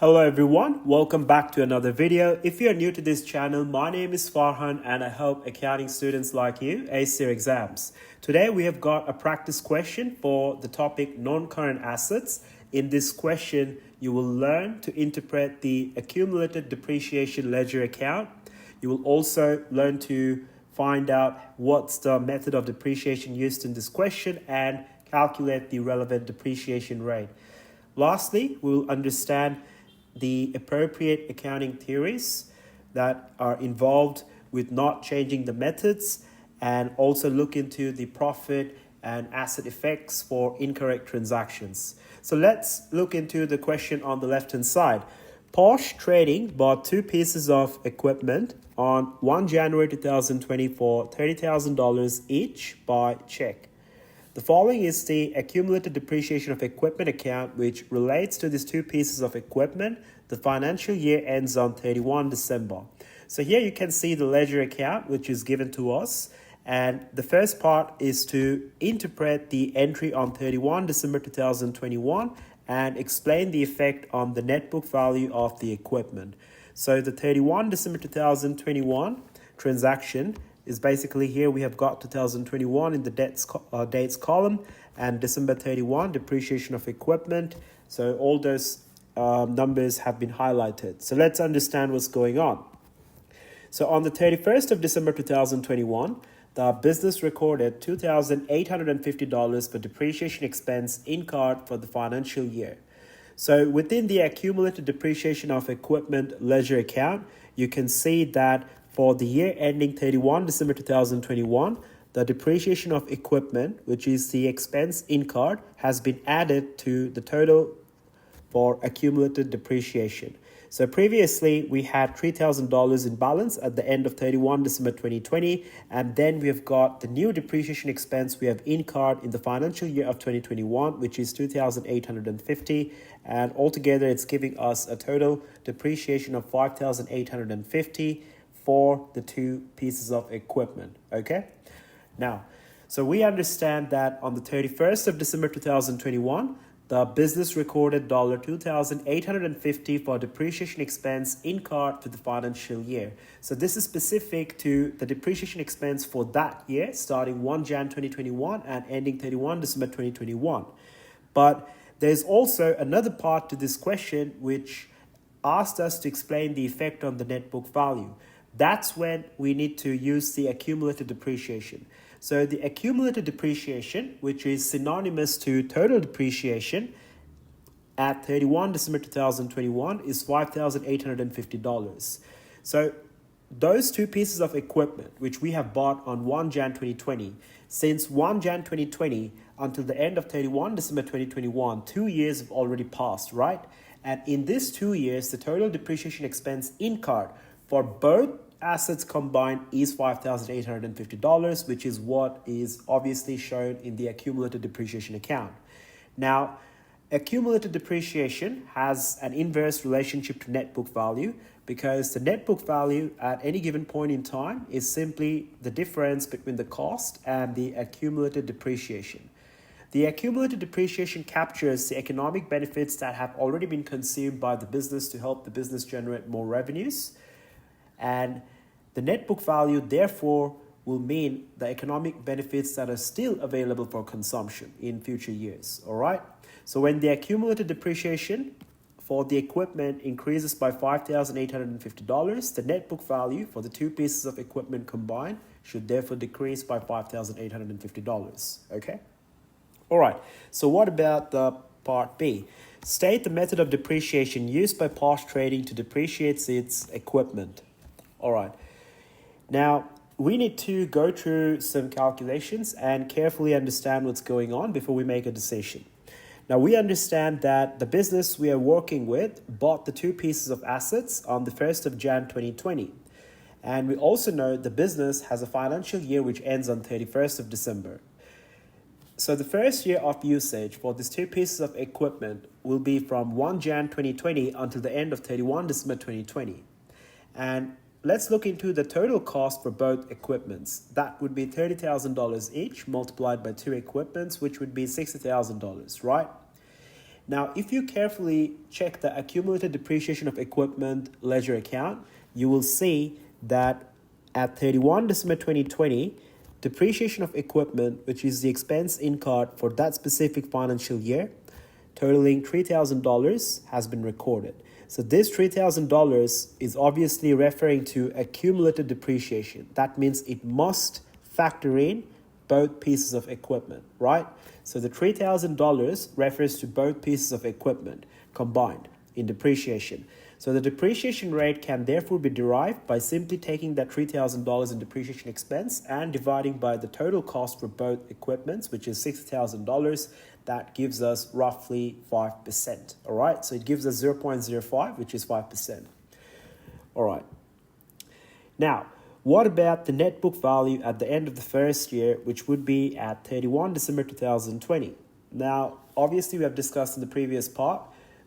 Hello everyone, welcome back to another video. If you're new to this channel, my name is Farhan and I help accounting students like you ace their exams. Today we have got a practice question for the topic non-current assets. In this question, you will learn to interpret the accumulated depreciation ledger account. You will also learn to find out what's the method of depreciation used in this question and calculate the relevant depreciation rate. Lastly, we will understand the appropriate accounting theories that are involved with not changing the methods, and also look into the profit and asset effects for incorrect transactions. So let's look into the question on the left hand side. Posh Trading bought two pieces of equipment on 1 January 2020 for $30,000 each by check. The following is the accumulated depreciation of equipment account which relates to these two pieces of equipment. The financial year ends on 31 December. So here you can see the ledger account which is given to us, and the first part is to interpret the entry on 31 December 2021 and explain the effect on the net book value of the equipment. So the 31 December 2021 transaction is basically here we have got 2021 in the dates column and December 31 depreciation of equipment. So all those numbers have been highlighted. So let's understand what's going on. So on the 31st of December 2021, the business recorded $2,850 for depreciation expense incurred for the financial year. So within the accumulated depreciation of equipment ledger account, you can see that for the year ending 31 December 2021, the depreciation of equipment, which is the expense incurred, has been added to the total for accumulated depreciation. So previously, we had $3,000 in balance at the end of 31 December 2020, and then we have got the new depreciation expense we have incurred in the financial year of 2021, which is $2,850, and altogether it's giving us a total depreciation of $5,850 for the two pieces of equipment. Okay, now so we understand that on the 31st of December 2021, the business recorded $2,850 for depreciation expense incurred for the financial year. So this is specific to the depreciation expense for that year, starting 1 Jan 2021 and ending 31 December 2021. But there's also another part to this question which asked us to explain the effect on the net book value. That's when we need to use the accumulated depreciation. So the accumulated depreciation, which is synonymous to total depreciation at 31 December 2021, is $5,850. So those two pieces of equipment, which we have bought on 1 Jan 2020, since 1 Jan 2020 until the end of 31 December 2021, 2 years have already passed, right? And in these 2 years, the total depreciation expense incurred for both assets combined is $5,850, which is what is obviously shown in the accumulated depreciation account. Now, accumulated depreciation has an inverse relationship to net book value because the net book value at any given point in time is simply the difference between the cost and the accumulated depreciation. The accumulated depreciation captures the economic benefits that have already been consumed by the business to help the business generate more revenues. And the net book value, therefore, will mean the economic benefits that are still available for consumption in future years. All right. So when the accumulated depreciation for the equipment increases by $5,850, the net book value for the two pieces of equipment combined should therefore decrease by $5,850. Okay. All right. So what about the part B? State the method of depreciation used by Posh Trading to depreciate its equipment. All right. Now, we need to go through some calculations and carefully understand what's going on before we make a decision. Now, we understand that the business we are working with bought the two pieces of assets on the 1st of Jan 2020. And we also know the business has a financial year which ends on 31st of December. So the first year of usage for these two pieces of equipment will be from 1 Jan 2020 until the end of 31 December 2020. And let's look into the total cost for both equipments. That would be $30,000 each multiplied by two equipments, which would be $60,000, right? Now, if you carefully check the accumulated depreciation of equipment ledger account, you will see that at 31 December 2020, depreciation of equipment, which is the expense incurred for that specific financial year, totaling $3,000, has been recorded. So this $3,000 is obviously referring to accumulated depreciation. That means it must factor in both pieces of equipment, right? So the $3,000 refers to both pieces of equipment combined in depreciation. So the depreciation rate can therefore be derived by simply taking that $3,000 in depreciation expense and dividing by the total cost for both equipments, which is $60,000. That gives us roughly 5%. All right, so it gives us 0.05, which is 5%. All right. Now, what about the net book value at the end of the first year, which would be at 31 December 2020? Now, obviously, we have discussed in the previous part,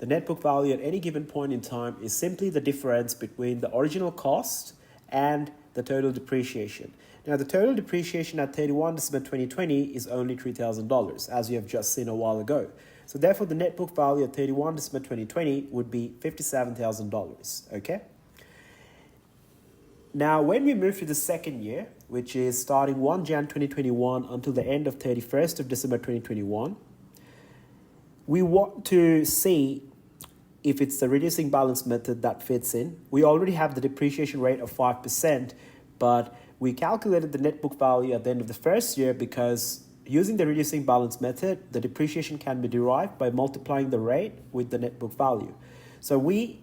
the net book value at any given point in time is simply the difference between the original cost and the total depreciation. Now, the total depreciation at 31 December 2020 is only $3,000, as you have just seen a while ago. So therefore, the net book value at 31 December 2020 would be $57,000, okay? Now, when we move to the second year, which is starting 1 Jan 2021 until the end of 31st of December 2021, we want to see if it's the reducing balance method that fits in. We already have the depreciation rate of 5%, but we calculated the net book value at the end of the first year because using the reducing balance method, the depreciation can be derived by multiplying the rate with the net book value. So we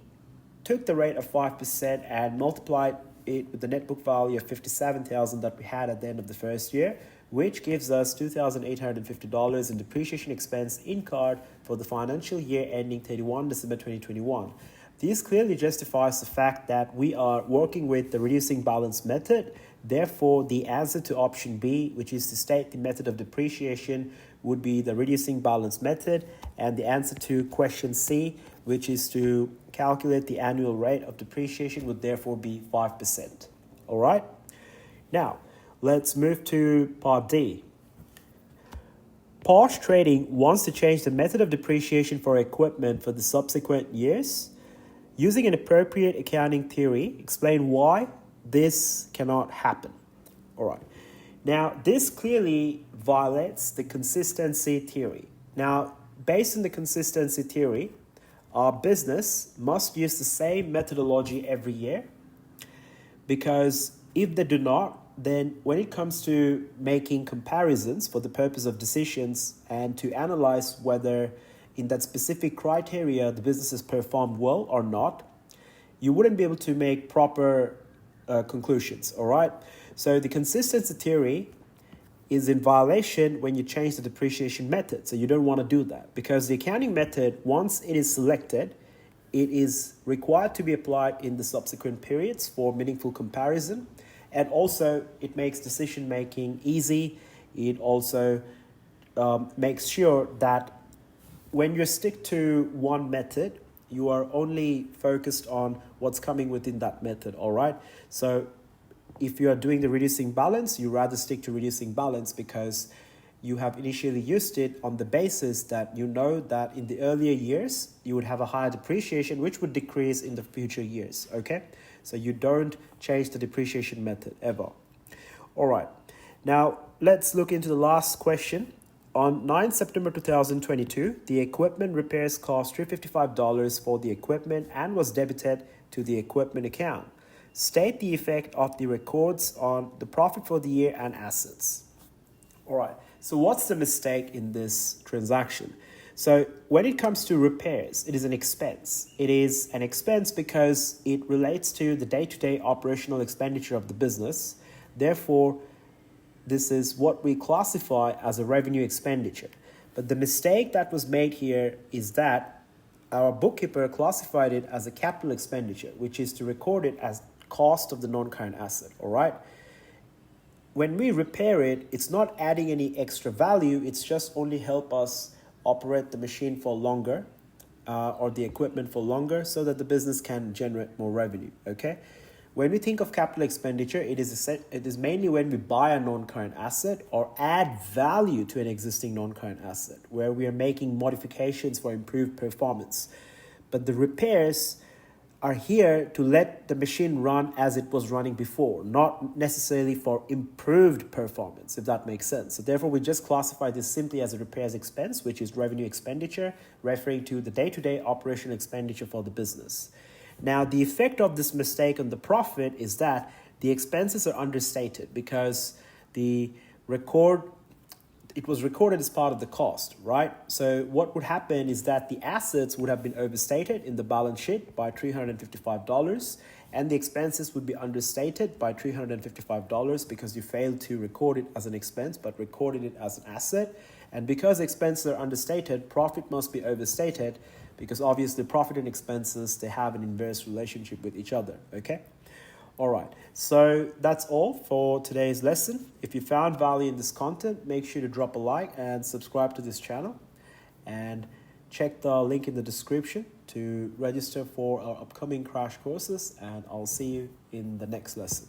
took the rate of 5% and multiplied it with the net book value of $57,000 that we had at the end of the first year, which gives us $2,850 in depreciation expense incurred for the financial year ending 31 December 2021. This clearly justifies the fact that we are working with the reducing balance method. Therefore, the answer to option B, which is to state the method of depreciation, would be the reducing balance method, and the answer to question C, which is to calculate the annual rate of depreciation, would therefore be 5%. All right? Now, let's move to part D. Posh Trading wants to change the method of depreciation for equipment for the subsequent years. Using an appropriate accounting theory, explain why this cannot happen. All right. Now, this clearly violates the consistency theory. Now, based on the consistency theory, our business must use the same methodology every year, because if they do not, then when it comes to making comparisons for the purpose of decisions and to analyze whether in that specific criteria the business has performed well or not, you wouldn't be able to make proper conclusions, all right? So the consistency theory is in violation when you change the depreciation method. So you don't want to do that, because the accounting method, once it is selected, it is required to be applied in the subsequent periods for meaningful comparison. And also, it makes decision making easy. It also makes sure that when you stick to one method, you are only focused on what's coming within that method, all right? So if you are doing the reducing balance, you rather stick to reducing balance because you have initially used it on the basis that you know that in the earlier years, you would have a higher depreciation, which would decrease in the future years, okay? So you don't change the depreciation method ever. All right, now let's look into the last question. On 9 September 2022, the equipment repairs cost $355 for the equipment and was debited to the equipment account. State the effect of the records on the profit for the year and assets. All right, so what's the mistake in this transaction? So when it comes to repairs, it is an expense. It is an expense because it relates to the day-to-day operational expenditure of the business. Therefore, this is what we classify as a revenue expenditure. But the mistake that was made here is that our bookkeeper classified it as a capital expenditure, which is to record it as cost of the non-current asset, all right? When we repair it, it's not adding any extra value. It's just only help us operate the machine for longer or the equipment for longer so that the business can generate more revenue, okay? When we think of capital expenditure, it is mainly when we buy a non-current asset or add value to an existing non-current asset, where we are making modifications for improved performance. But the repairs are here to let the machine run as it was running before, not necessarily for improved performance, if that makes sense. So therefore, we just classify this simply as a repairs expense, which is revenue expenditure, referring to the day-to-day operational expenditure for the business. Now, the effect of this mistake on the profit is that the expenses are understated because it was recorded as part of the cost, right? So what would happen is that the assets would have been overstated in the balance sheet by $355, and the expenses would be understated by $355 because you failed to record it as an expense but recorded it as an asset. And because expenses are understated, profit must be overstated, because obviously profit and expenses, they have an inverse relationship with each other, okay? All right, so that's all for today's lesson. If you found value in this content, make sure to drop a like and subscribe to this channel. And check the link in the description to register for our upcoming crash courses, and I'll see you in the next lesson.